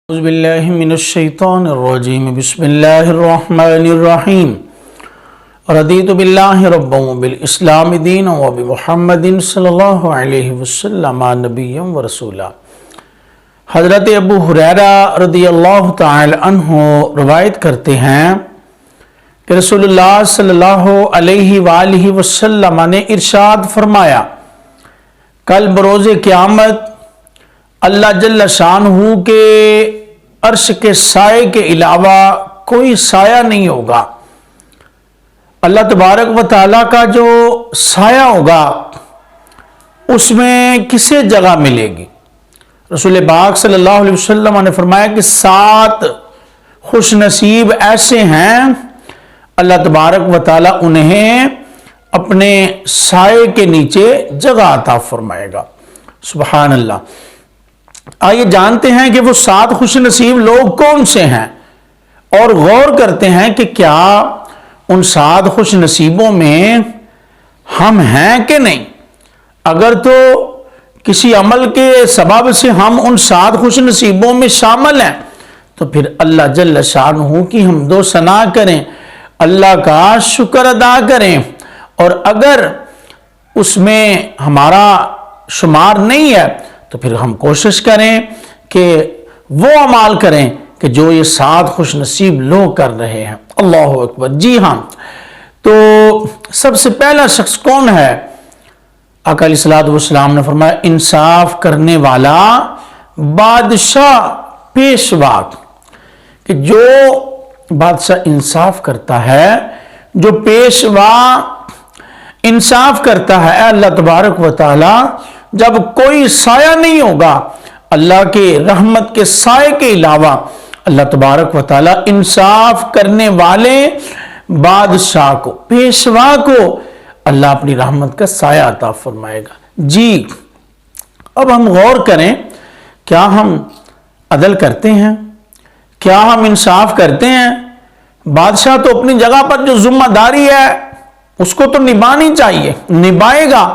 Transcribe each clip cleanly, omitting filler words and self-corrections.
اعوذ باللہ من الشیطان الرجیم بسم اللہ الرحمن الرحیم رضیت باللہ ربا وبالاسلام دینا وبمحمد صلی اللہ علیہ وسلم نبیا ورسولا۔ حضرت ابو ہریرہ رضی اللہ تعالی عنہ روایت کرتے ہیں کہ رسول اللہ صلی اللہ علیہ وآلہ وسلم نے ارشاد فرمایا، کل بروز قیامت اللہ جل شانہ کے عرش کے سائے کے علاوہ کوئی سایہ نہیں ہوگا۔ اللہ تبارک و تعالیٰ کا جو سایہ ہوگا اس میں کسے جگہ ملے گی؟ رسول پاک صلی اللہ علیہ وسلم نے فرمایا کہ 7 خوش نصیب ایسے ہیں اللہ تبارک و تعالیٰ انہیں اپنے سائے کے نیچے جگہ عطا فرمائے گا۔ سبحان اللہ۔ آئیے جانتے ہیں کہ وہ 7 خوش نصیب لوگ کون سے ہیں اور غور کرتے ہیں کہ کیا ان 7 خوش نصیبوں میں ہم ہیں کہ نہیں۔ اگر تو کسی عمل کے سبب سے ہم ان 7 خوش نصیبوں میں شامل ہیں تو پھر اللہ جل شانہ کی حمد و ثنا کریں، اللہ کا شکر ادا کریں، اور اگر اس میں ہمارا شمار نہیں ہے تو پھر ہم کوشش کریں کہ وہ اعمال کریں کہ جو یہ 7 خوش نصیب لوگ کر رہے ہیں۔ اللہ اکبر۔ جی ہاں، تو سب سے پہلا شخص کون ہے؟ آقا علیہ الصلوۃ والسلام نے فرمایا، انصاف کرنے والا بادشاہ پیشوا۔ کہ جو بادشاہ انصاف کرتا ہے، جو پیشوا انصاف کرتا ہے، اللہ تبارک و تعالی جب کوئی سایہ نہیں ہوگا اللہ کے رحمت کے سائے کے علاوہ، اللہ تبارک و تعالی انصاف کرنے والے بادشاہ کو، پیشوا کو اللہ اپنی رحمت کا سایہ عطا فرمائے گا۔ جی اب ہم غور کریں، کیا ہم عدل کرتے ہیں؟ کیا ہم انصاف کرتے ہیں؟ بادشاہ تو اپنی جگہ پر جو ذمہ داری ہے اس کو تو نبھانی چاہیے، نبھائے گا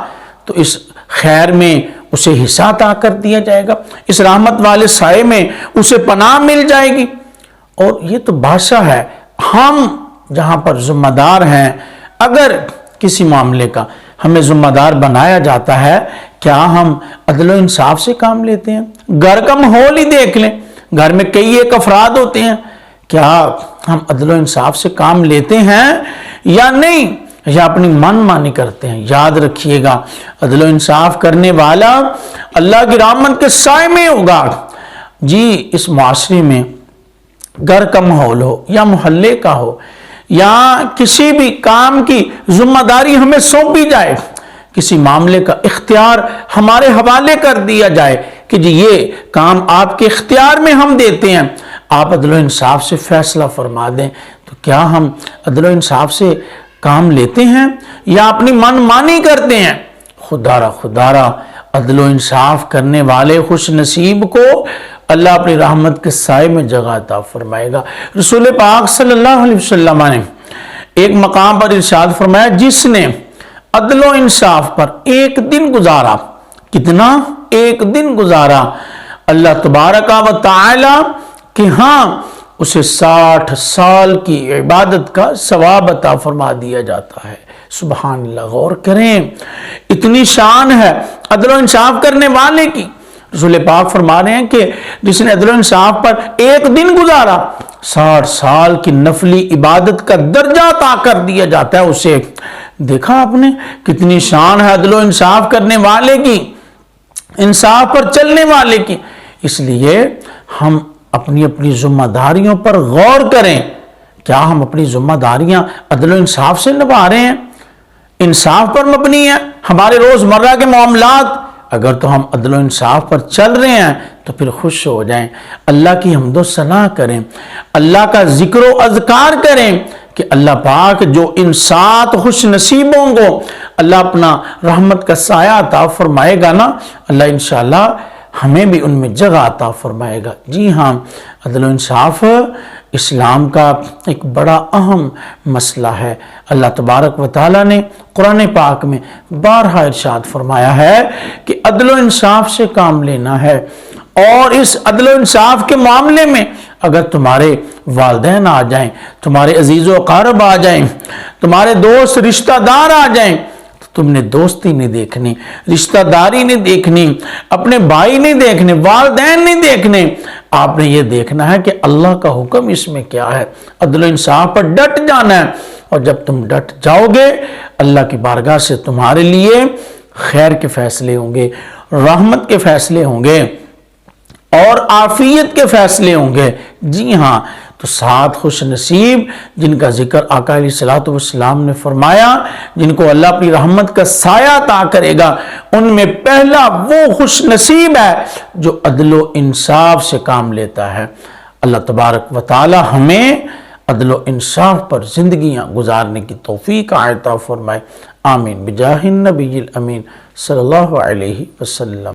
تو اس خیر میں اسے حصہ عطا کر دیا جائے گا، اس رحمت والے سائے میں اسے پناہ مل جائے گی۔ اور یہ تو بادشاہ ہے، ہم جہاں پر ذمہ دار ہیں، اگر کسی معاملے کا ہمیں ذمہ دار بنایا جاتا ہے، کیا ہم عدل و انصاف سے کام لیتے ہیں؟ گھر کا ماحول ہی دیکھ لیں، گھر میں کئی ایک افراد ہوتے ہیں، کیا ہم عدل و انصاف سے کام لیتے ہیں یا نہیں، یا اپنی من مانی کرتے ہیں؟ یاد رکھیے گا، عدل و انصاف کرنے والا اللہ کی رحمت کے سائے میں ہوگا۔ جی اس معاشرے میں گھر کا ماحول ہو یا محلے کا ہو یا کسی بھی کام کی ذمہ داری ہمیں سونپی جائے، کسی معاملے کا اختیار ہمارے حوالے کر دیا جائے کہ جی یہ کام آپ کے اختیار میں ہم دیتے ہیں، آپ عدل و انصاف سے فیصلہ فرما دیں، تو کیا ہم عدل و انصاف سے کام لیتے ہیں یا اپنی من مانی کرتے ہیں؟ خدا را عدل و انصاف کرنے والے خوش نصیب کو اللہ اپنی رحمت کے سائے میں جگہ عطا فرمائے گا۔ رسول پاک صلی اللہ علیہ وسلم نے ایک مقام پر ارشاد فرمایا، جس نے عدل و انصاف پر ایک دن گزارا، کتنا؟ ایک دن گزارا، اللہ تبارک و تعالی کہ ہاں اسے 60 سال کی عبادت کا ثواب عطا فرما دیا جاتا ہے۔ سبحان اللہ۔ غور کریں، اتنی شان ہے عدل و انصاف کرنے والے کی۔ رسول پاک فرما رہے ہیں کہ جس نے عدل و انصاف پر ایک دن گزارا، 60 سال کی نفلی عبادت کا درجہ عطا کر دیا جاتا ہے اسے۔ دیکھا آپ نے کتنی شان ہے عدل و انصاف کرنے والے کی، انصاف پر چلنے والے کی۔ اس لیے ہم اپنی اپنی ذمہ داریوں پر غور کریں، کیا ہم اپنی ذمہ داریاں عدل و انصاف سے نبھا رہے ہیں؟ انصاف پر مبنی ہے ہمارے روزمرہ کے معاملات۔ اگر تو ہم عدل و انصاف پر چل رہے ہیں تو پھر خوش ہو جائیں، اللہ کی حمد و ثنا کریں، اللہ کا ذکر و اذکار کریں کہ اللہ پاک جو ان 7 خوش نصیبوں کو اللہ اپنا رحمت کا سایہ عطا فرمائے گا نا، اللہ انشاءاللہ ہمیں بھی ان میں جگہ عطا فرمائے گا۔ جی ہاں، عدل و انصاف اسلام کا ایک بڑا اہم مسئلہ ہے۔ اللہ تبارک و تعالیٰ نے قرآن پاک میں بارہا ارشاد فرمایا ہے کہ عدل و انصاف سے کام لینا ہے، اور اس عدل و انصاف کے معاملے میں اگر تمہارے والدین آ جائیں، تمہارے عزیز و اقارب آ جائیں، تمہارے دوست رشتہ دار آ جائیں، تو تم نے دوستی نہیں دیکھنی، رشتہ داری نہیں دیکھنی، اپنے بھائی نہیں دیکھنے، والدین نہیں دیکھنے، آپ نے یہ دیکھنا ہے کہ اللہ کا حکم اس میں کیا ہے، عدل و انصاف پر ڈٹ جانا ہے۔ اور جب تم ڈٹ جاؤ گے، اللہ کی بارگاہ سے تمہارے لیے خیر کے فیصلے ہوں گے، رحمت کے فیصلے ہوں گے اور عافیت کے فیصلے ہوں گے۔ جی ہاں، تو 7 خوش نصیب جن کا ذکر آقا علیہ الصلوۃ والسلام نے فرمایا، جن کو اللہ اپنی رحمت کا سایہ عطا کرے گا، ان میں پہلا وہ خوش نصیب ہے جو عدل و انصاف سے کام لیتا ہے۔ اللہ تبارک و تعالی ہمیں عدل و انصاف پر زندگیاں گزارنے کی توفیق عطا فرمائے، آمین بجاہ النبی الامین صلی اللہ علیہ وسلم۔